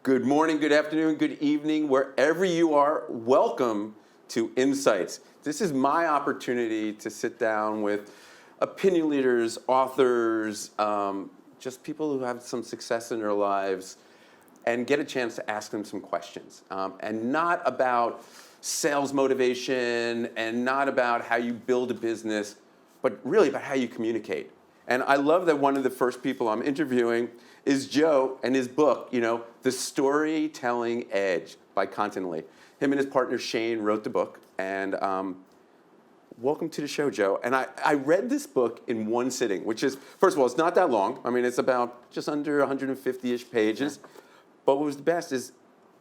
Good morning, good afternoon, good evening, wherever you are, welcome to Insights. This is my opportunity to sit down with opinion leaders, authors, just people who have some success in their lives and get a chance to ask them some questions. And not about sales motivation and not about how you build a business, but really about how you communicate. And I love that one of the first people I'm interviewing is Joe and his book, The Storytelling Edge by Continently. Him and his partner Shane wrote the book. And welcome to the show, Joe. And I read this book in one sitting, which is, first of all, it's not that long. I mean, it's about just under 150-ish pages. Yeah. But what was the best is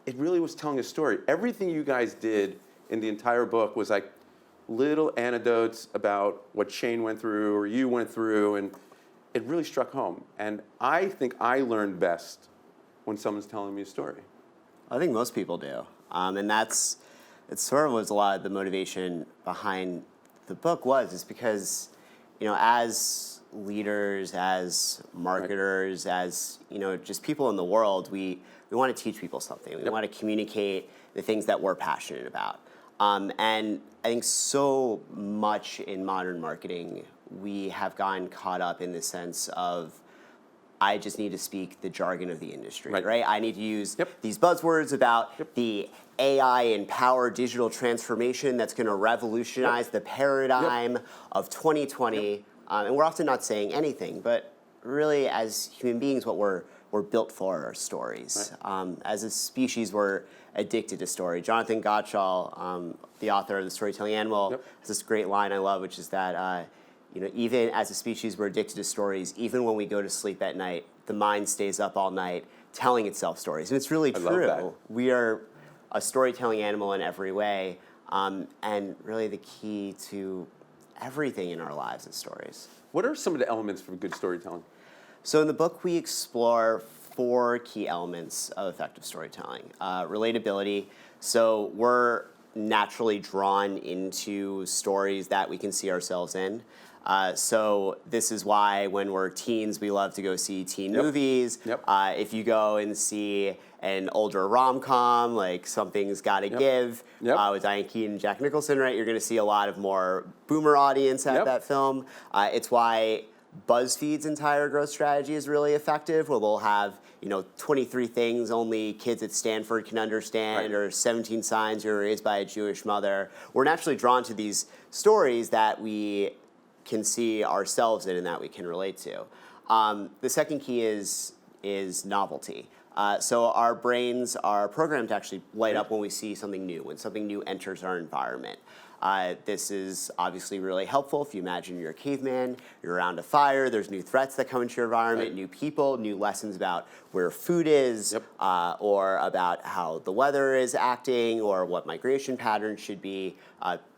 it really was telling a story. Everything you guys did in the entire book was like little anecdotes about what Shane went through or you went through, and it really struck home. And I think I learned best when someone's telling me a story. I think most people do. And it sort of was a lot of the motivation behind the book is because, as leaders, as marketers, as, just people in the world, we want to teach people something. We want to communicate the things that we're passionate about. And I think so much in modern marketing, we have gotten caught up in the sense of, I just need to speak the jargon of the industry, right? I need to use these buzzwords about the AI-empowered digital transformation that's going to revolutionize the paradigm of 2020. And we're often not saying anything, but really as human beings, what we're built for are stories. As a species, we're addicted to story. Jonathan Gottschall, the author of The Storytelling Animal, has this great line I love, which is that even as a species, we're addicted to stories. Even when we go to sleep at night, the mind stays up all night telling itself stories. And it's really true. I love that. We are a storytelling animal in every way. And really the key to everything in our lives is stories. What are some of the elements for good storytelling? So in the book, we explore 4 key elements of effective storytelling. Relatability. So we're naturally drawn into stories that we can see ourselves in. So this is why when we're teens, we love to go see teen movies. If you go and see an older rom-com, like Something's Gotta Give, with Diane Keaton and Jack Nicholson, right, you're going to see a lot of more boomer audience at that film. It's why BuzzFeed's entire growth strategy is really effective, where they'll have 23 things only kids at Stanford can understand, or 17 signs you're raised by a Jewish mother. We're naturally drawn to these stories that we can see ourselves in and that we can relate to. The second key is novelty. So our brains are programmed to actually light up when we see something new, when something new enters our environment. This is obviously really helpful if you imagine you're a caveman, you're around a fire, there's new threats that come into your environment, new people, new lessons about where food is, or about how the weather is acting, or what migration patterns should be.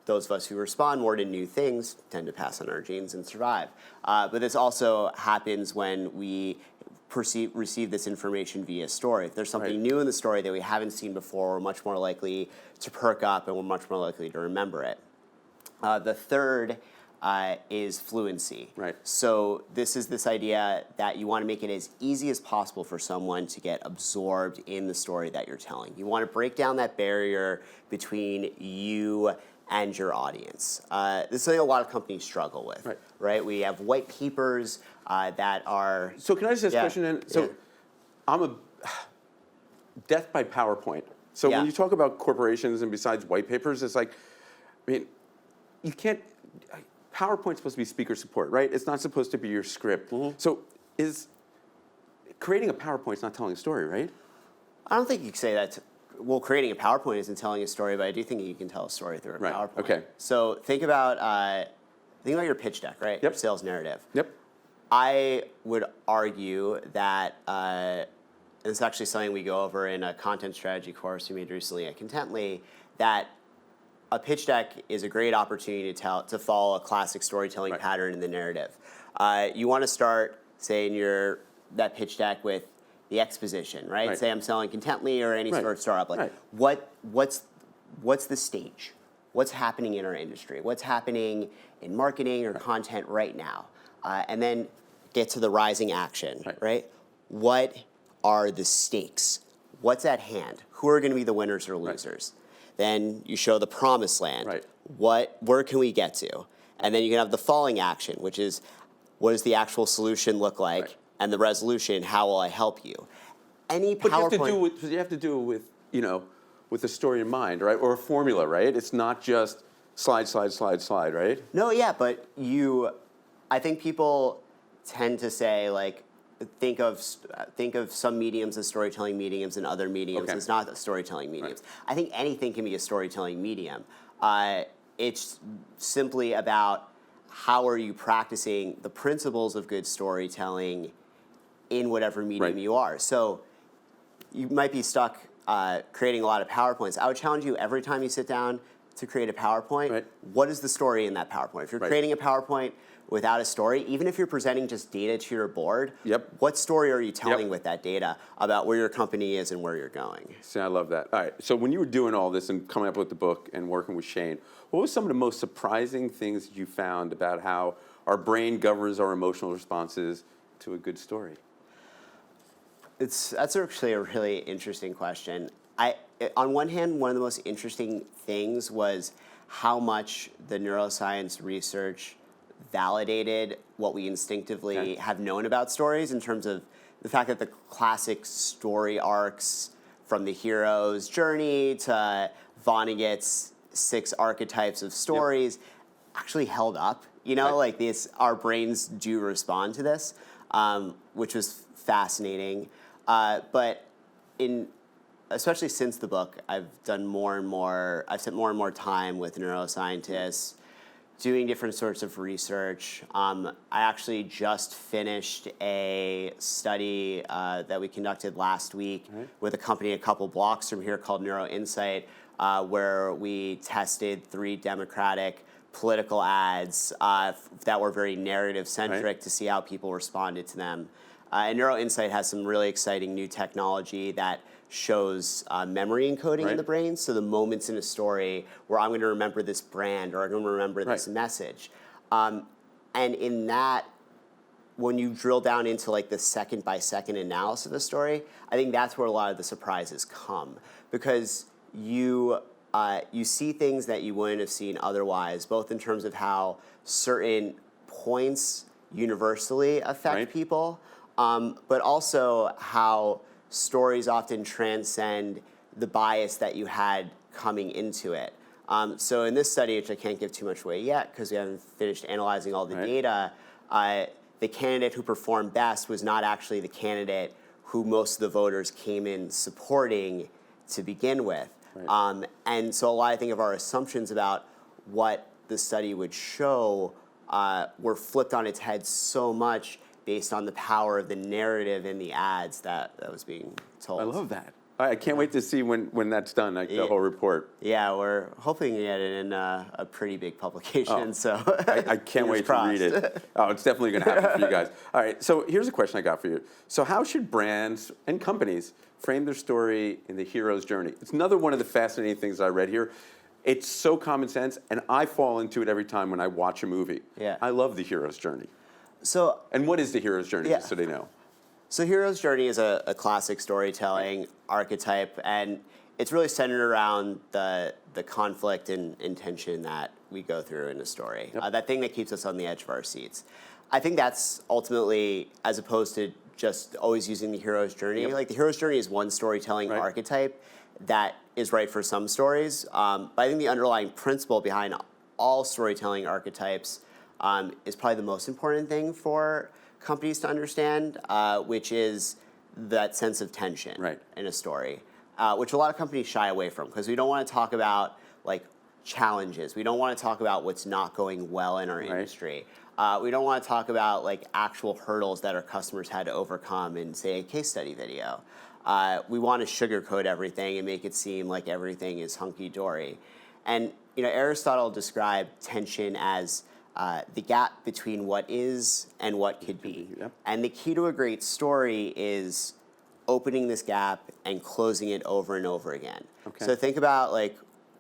Those of us who respond more to new things tend to pass on our genes and survive. But this also happens when we receive this information via story. If there's something new in the story that we haven't seen before, we're much more likely to perk up and we're much more likely to remember it. The third is fluency. So this is this idea that you want to make it as easy as possible for someone to get absorbed in the story that you're telling. You want to break down that barrier between you and your audience. This is something a lot of companies struggle with, right? We have white papers that are... So can I just ask a question then? So I'm a death by PowerPoint. So when you talk about corporations and besides white papers, it's like, you can't... PowerPoint's supposed to be speaker support, right? It's not supposed to be your script. So is creating a PowerPoint's not telling a story, right? I don't think you could say that. Well, creating a PowerPoint isn't telling a story, but I do think you can tell a story through a PowerPoint. Okay. So think about your pitch deck, right? Your sales narrative. I would argue that, and it's actually something we go over in a content strategy course we made recently at Contently, that a pitch deck is a great opportunity to follow a classic storytelling pattern in the narrative. You want to start, say, in that pitch deck with the exposition, right? Say I'm selling Contently or any sort of startup. Like, what's the stage? What's happening in our industry? What's happening in marketing or content right now? And then get to the rising action, right? What are the stakes? what's at hand? Who are going to be the winners or losers? Then you show the promised land. Right. Where can we get to? And then you can have the falling action, which is what does the actual solution look like? Right. And the resolution, how will I help you? Any But you PowerPoint. have to do it with, with a story in mind, right? Or a formula, right? It's not just slide, right? No, yeah, but I think people tend to say like, think of some mediums as storytelling mediums and other mediums as not storytelling mediums. Right. I think anything can be a storytelling medium. It's simply about how are you practicing the principles of good storytelling in whatever medium you are. So you might be stuck creating a lot of PowerPoints. I would challenge you every time you sit down to create a PowerPoint, what is the story in that PowerPoint? If you're creating a PowerPoint without a story, even if you're presenting just data to your board, what story are you telling with that data about where your company is and where you're going? See, I love that. All right, so when you were doing all this and coming up with the book and working with Shane, what was some of the most surprising things you found about how our brain governs our emotional responses to a good story? That's actually a really interesting question. On one hand, one of the most interesting things was how much the neuroscience research validated what we instinctively have known about stories in terms of the fact that the classic story arcs from the hero's journey to Vonnegut's 6 archetypes of stories actually held up. Like this, our brains do respond to this, which was fascinating. But especially since the book, I've spent more and more time with neuroscientists, doing different sorts of research. I actually just finished a study that we conducted last week with a company a couple blocks from here called NeuroInsight, where we tested 3 Democratic political ads that were very narrative-centric to see how people responded to them. And NeuroInsight has some really exciting new technology that shows memory encoding in the brain. So the moments in a story where I'm going to remember this brand or I'm going to remember this message. And in that, when you drill down into like the second-by-second analysis of the story, I think that's where a lot of the surprises come. Because you see things that you wouldn't have seen otherwise, both in terms of how certain points universally affect people, but also how stories often transcend the bias that you had coming into it. So in this study, which I can't give too much away yet because we haven't finished analyzing all the data, the candidate who performed best was not actually the candidate who most of the voters came in supporting to begin with. And so a lot, I think, of our assumptions about what the study would show were flipped on its head so much based on the power of the narrative in the ads that was being told. I love that. I can't wait to see when that's done, like the whole report. Yeah, we're hoping to get it in a pretty big publication. So I can't wait to read it. Oh, it's definitely going to happen for you guys. All right, so here's a question I got for you. So how should brands and companies frame their story in the hero's journey? It's another one of the fascinating things I read here. It's so common sense, and I fall into it every time when I watch a movie. I love the hero's journey. And what is the hero's journey, just so they know? So hero's journey is a classic storytelling archetype, and it's really centered around the conflict and tension that we go through in a story. That thing that keeps us on the edge of our seats. I think that's ultimately, as opposed to just always using the hero's journey, like the hero's journey is one storytelling archetype that is right for some stories. But I think the underlying principle behind all storytelling archetypes is probably the most important thing for companies to understand, which is that sense of tension in a story, which a lot of companies shy away from because we don't want to talk about like challenges. We don't want to talk about what's not going well in our industry. We don't want to talk about like actual hurdles that our customers had to overcome in, say, a case study video. We want to sugarcoat everything and make it seem like everything is hunky-dory. And Aristotle described tension as the gap between what is and what could be. And the key to a great story is opening this gap and closing it over and over again. So think about, like,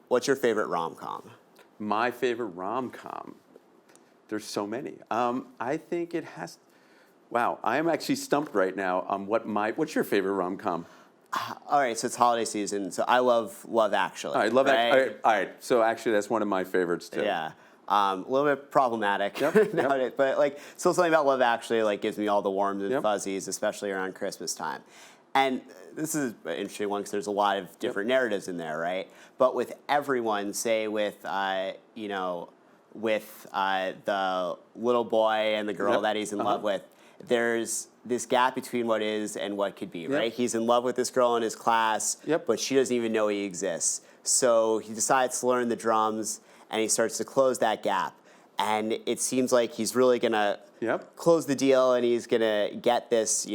what's your favorite rom-com? My favorite rom-com? There's so many. I think it has... Wow, I am actually stumped right now on what's your favorite rom-com? All right, so it's holiday season. So I love Love Actually. All right, Love Actually. right? All right. So actually, that's one of my favorites too. Yeah. A little bit problematic nowadays, but like still something about Love Actually like gives me all the warms and fuzzies, especially around Christmas time. And this is an interesting one because there's a lot of different narratives in there, right? But with everyone, say with the little boy and the girl that he's in love with, there's this gap between what is and what could be, right? He's in love with this girl in his class, but she doesn't even know he exists. So he decides to learn the drums, and he starts to close that gap. And it seems like he's really gonna close the deal, and he's gonna get this,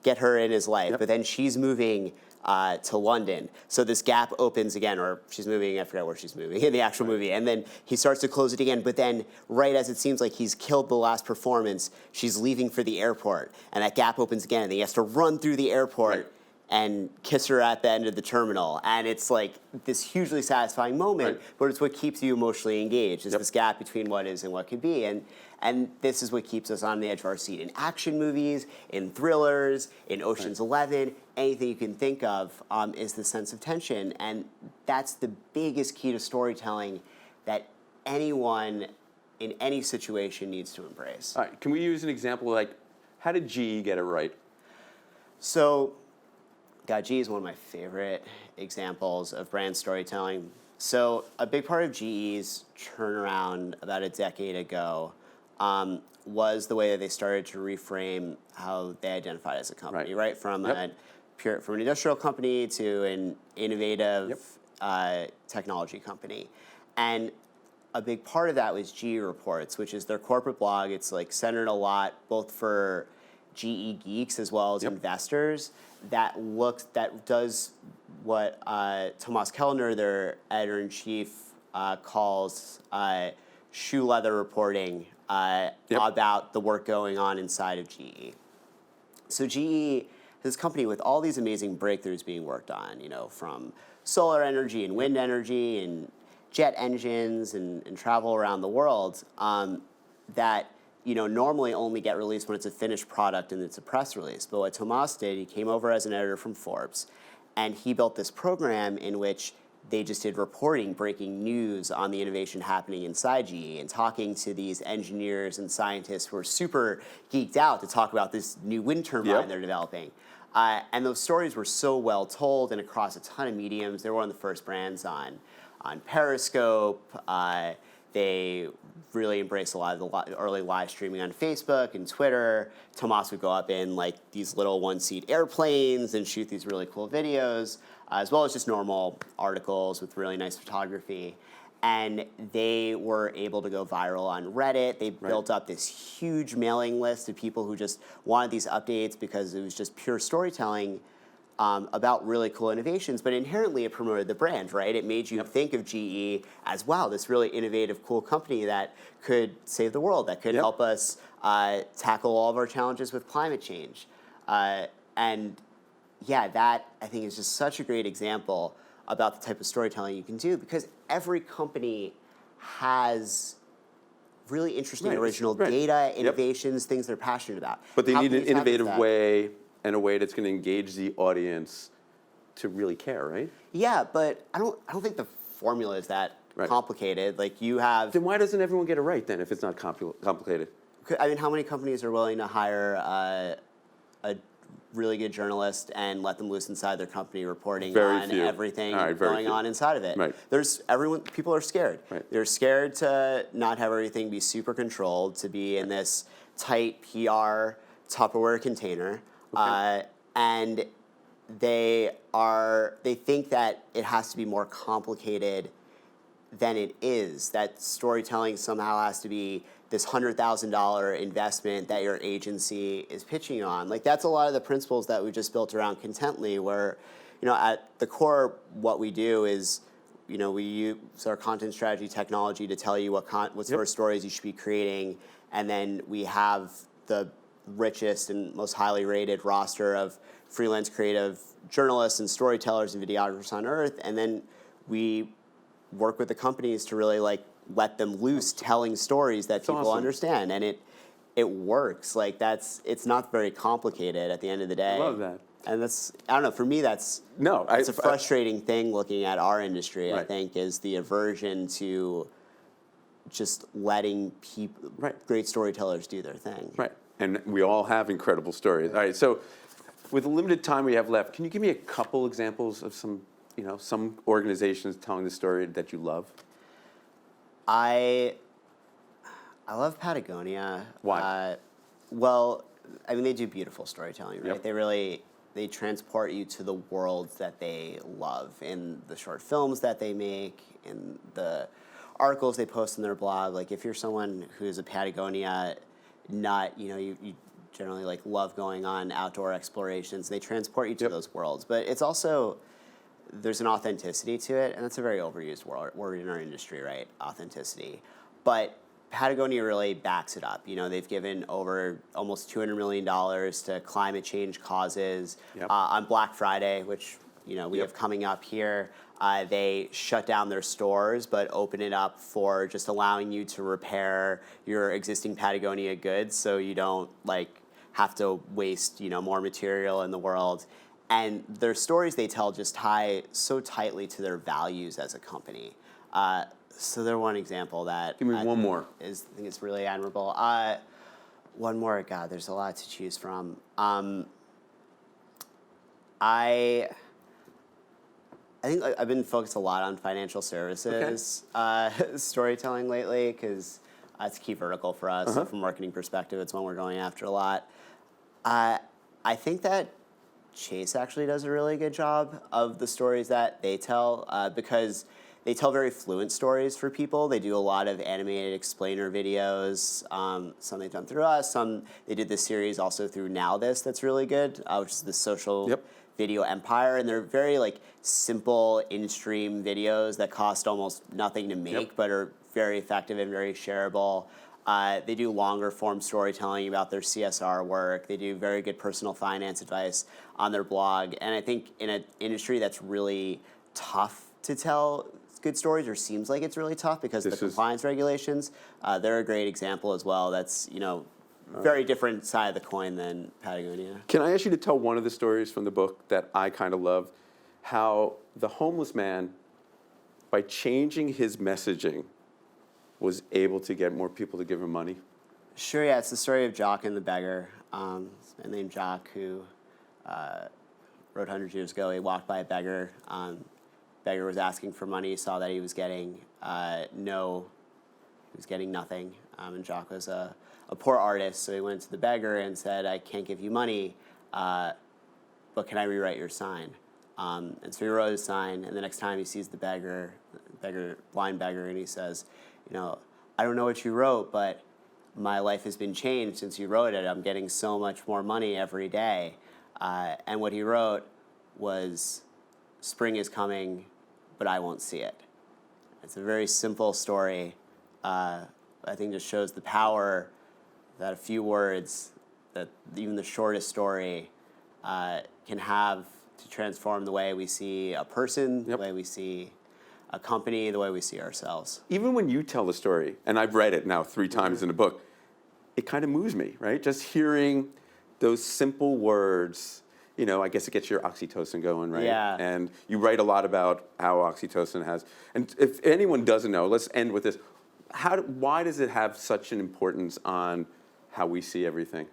get her in his life. But then she's moving to London. So this gap opens again, or she's moving, I forgot where she's moving in the actual movie. And then he starts to close it again. But then right as it seems like he's killed the last performance, she's leaving for the airport. And that gap opens again, and he has to run through the airport and kiss her at the end of the terminal. And it's like this hugely satisfying moment, but it's what keeps you emotionally engaged, is this gap between what is and what could be. And this is what keeps us on the edge of our seat. In action movies, in thrillers, in Ocean's 11, anything you can think of is the sense of tension. And that's the biggest key to storytelling that anyone in any situation needs to embrace. All right, can we use an example like, how did GE get it right? So, GE is one of my favorite examples of brand storytelling. So a big part of GE's turnaround about a decade ago was the way that they started to reframe how they identified as a company, right? From an industrial company to an innovative technology company. And a big part of that was GE Reports, which is their corporate blog. It's like centered a lot both for GE geeks as well as investors that does what Thomas Kellner, their editor-in-chief, calls shoe leather reporting about the work going on inside of GE. So GE is this company with all these amazing breakthroughs being worked on, from solar energy and wind energy and jet engines and travel around the world that normally only get released when it's a finished product and it's a press release. But what Tomas did, he came over as an editor from Forbes, and he built this program in which they just did reporting, breaking news on the innovation happening inside GE and talking to these engineers and scientists who are super geeked out to talk about this new wind turbine they're developing. And those stories were so well told and across a ton of mediums. They were one of the first brands on Periscope. They really embraced a lot of the early live streaming on Facebook and Twitter. Tomas would go up in like these little one-seat airplanes and shoot these really cool videos, as well as just normal articles with really nice photography. And they were able to go viral on Reddit. They built up this huge mailing list of people who just wanted these updates because it was just pure storytelling about really cool innovations, but inherently it promoted the brand, right? It made you think of GE as, wow, this really innovative, cool company that could save the world, that could help us tackle all of our challenges with climate change. And yeah, that I think is just such a great example about the type of storytelling you can do, because every company has really interesting original data, innovations, things they're passionate about. But they need an innovative way and a way that's going to engage the audience to really care, right? Yeah, but I don't think the formula is that complicated. Like you have. Then why doesn't everyone get it right then if it's not complicated? I mean, how many companies are willing to hire a really good journalist and let them loose inside their company reporting on everything going on inside of it? People are scared. They're scared to not have everything be super controlled, to be in this tight PR Tupperware container. And they think that it has to be more complicated than it is, that storytelling somehow has to be this $100,000 investment that your agency is pitching on. Like that's a lot of the principles that we just built around Contently, where, at the core, what we do is, we use our content strategy technology to tell you what sort of stories you should be creating, and then we have the richest and most highly rated roster of freelance creative journalists and storytellers and videographers on earth, and then we work with the companies to really let them loose telling stories that people understand, and it works. Like it's not very complicated at the end of the day. I love that. And that's, I don't know, for me that's No, it's a frustrating thing looking at our industry, I Right. think, is the aversion to just letting great storytellers do their thing. Right, and we all have incredible stories. All right, so with the limited time we have left, can you give me a couple examples of some organizations telling the story that you love? I love Patagonia. Why? Well, I mean, they do beautiful storytelling, right? Yep. They transport you to the worlds that they love in the short films that they make, in the articles they post in their blog. Like, if you're someone who is a Patagonia nut, you generally like love going on outdoor explorations. They transport you to those worlds, but it's also, there's an authenticity to it, and that's a very overused word in our industry, right? Authenticity. But Patagonia really backs it up. They've given over almost $200 million to climate change causes. On Black Friday, which we have coming up here, they shut down their stores but open it up for just allowing you to repair your existing Patagonia goods, so you don't have to waste more material in the world. And their stories they tell just tie so tightly to their values as a company. So they're one example that. Give me one more. I think it's really admirable. One more. God, there's a lot to choose from. I think I've been focused a lot on financial services storytelling lately, because it's a key vertical for us. From a marketing perspective, it's one we're going after a lot. I think that Chase actually does a really good job of the stories that they tell, because they tell very fluent stories for people. They do a lot of animated explainer videos. Some they've done through us. Some they did this series also through Now This that's really good, which is the social video empire. And they're very simple in-stream videos that cost almost nothing to make, but are very effective and very shareable. They do longer form storytelling about their CSR work. They do very good personal finance advice on their blog. And I think in an industry that's really tough to tell good stories, or seems like it's really tough because of the compliance regulations, they're a great example as well. That's, very different side of the coin than Patagonia. Can I ask you to tell one of the stories from the book that I kind of loved? How the homeless man, by changing his messaging, was able to get more people to give him money? Sure, yeah. It's the story of Jock and the beggar. It's a man named Jock who wrote 100 years ago. He walked by a beggar. Beggar was asking for money, saw that he was getting nothing. And Jock was a poor artist, so he went to the beggar and said, "I can't give you money, but can I rewrite your sign?" And so he wrote his sign, and the next time he sees the blind beggar, and he says, "I don't know what you wrote, but my life has been changed since you wrote it. I'm getting so much more money every day." And what he wrote was, "Spring is coming, but I won't see it." It's a very simple story. I think just shows the power that a few words, that even the shortest story, can have to transform the way we see a person, the way we see a company, the way we see ourselves. Even when you tell the story, and I've read it now 3 times in a book, it kind of moves me, right? Just hearing those simple words, I guess it gets your oxytocin going, right? Yeah. And you write a lot about how oxytocin has, and if anyone doesn't know, let's end with this. Why does it have such an importance on how we see everything?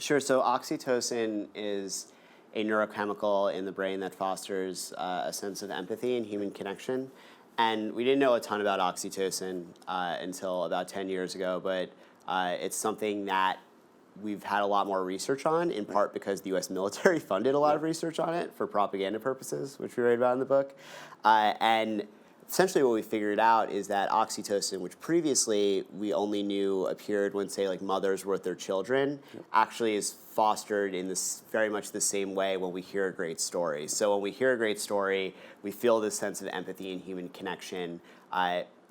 Sure, so oxytocin is a neurochemical in the brain that fosters a sense of empathy and human connection. And we didn't know a ton about oxytocin until about 10 years ago, but it's something that we've had a lot more research on, in part because the U.S. military funded a lot of research on it for propaganda purposes, which we write about in the book. And essentially what we figured out is that oxytocin, which previously we only knew appeared when, say, mothers were with their children, actually is fostered in this very much the same way when we hear a great story. So when we hear a great story, we feel this sense of empathy and human connection.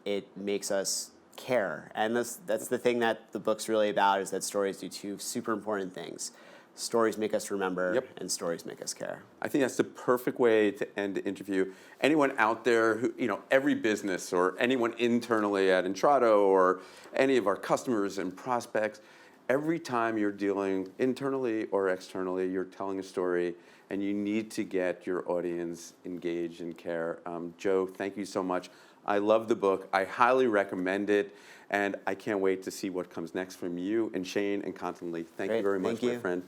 It makes us care. And that's the thing that the book's really about, is that stories do 2 super important things. Stories make us remember, and stories make us care. I think that's the perfect way to end the interview. Anyone out there who, every business or anyone internally at Intrado or any of our customers and prospects, every time you're dealing internally or externally, you're telling a story, and you need to get your audience engaged and care. Joe, thank you so much. I love the book. I highly recommend it, and I can't wait to see what comes next from you and Shane and Constantly. Thank you Great. very much, Thank my you. friend.